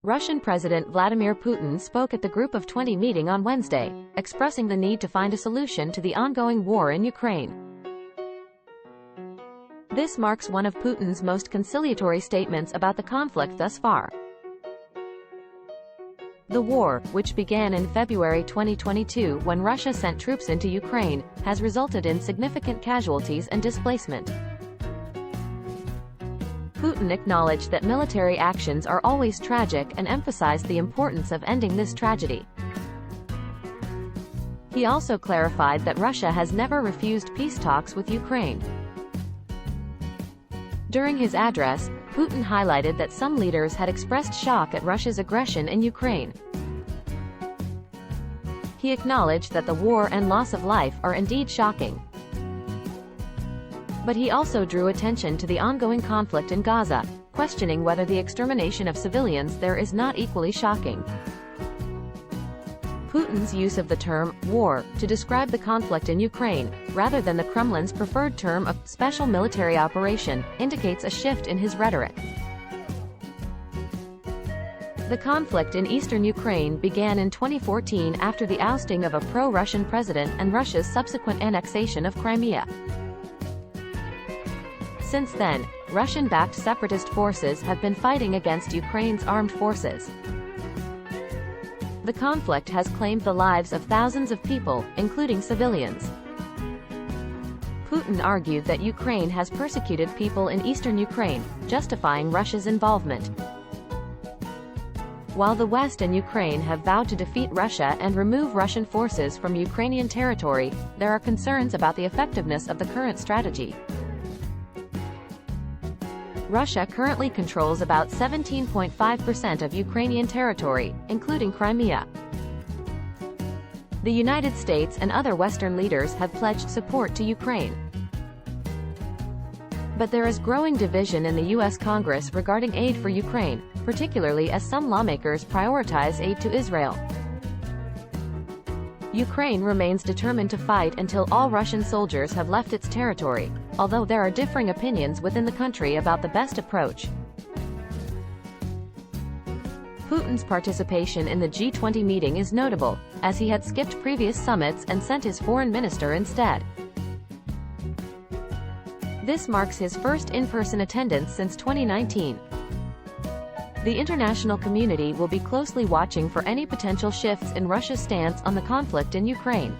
Russian President Vladimir Putin spoke at the Group of 20 meeting on Wednesday, expressing the need to find a solution to the ongoing war in Ukraine. This marks one of Putin's most conciliatory statements about the conflict thus far. The war, which began in February 2022 when Russia sent troops into Ukraine, has resulted in significant casualties and displacement. Putin acknowledged that military actions are always tragic and emphasized the importance of ending this tragedy. He also clarified that Russia has never refused peace talks with Ukraine. During his address, Putin highlighted that some leaders had expressed shock at Russia's aggression in Ukraine. He acknowledged that the war and loss of life are indeed shocking. But he also drew attention to the ongoing conflict in Gaza, questioning whether the extermination of civilians there is not equally shocking. Putin's use of the term war to describe the conflict in Ukraine, rather than the Kremlin's preferred term of special military operation, indicates a shift in his rhetoric. The conflict in eastern Ukraine began in 2014 after the ousting of a pro-Russian president and Russia's subsequent annexation of Crimea. Since then, Russian-backed separatist forces have been fighting against Ukraine's armed forces. The conflict has claimed the lives of thousands of people, including civilians. Putin argued that Ukraine has persecuted people in eastern Ukraine, justifying Russia's involvement. While the West and Ukraine have vowed to defeat Russia and remove Russian forces from Ukrainian territory, there are concerns about the effectiveness of the current strategy. Russia currently controls about 17.5% of Ukrainian territory, including Crimea. The United States and other Western leaders have pledged support to Ukraine. But there is growing division in the U.S. Congress regarding aid for Ukraine, particularly as some lawmakers prioritize aid to Israel. Ukraine remains determined to fight until all Russian soldiers have left its territory, although there are differing opinions within the country about the best approach. Putin's participation in the G20 meeting is notable, as he had skipped previous summits and sent his foreign minister instead. This marks his first in-person attendance since 2019. The international community will be closely watching for any potential shifts in Russia's stance on the conflict in Ukraine.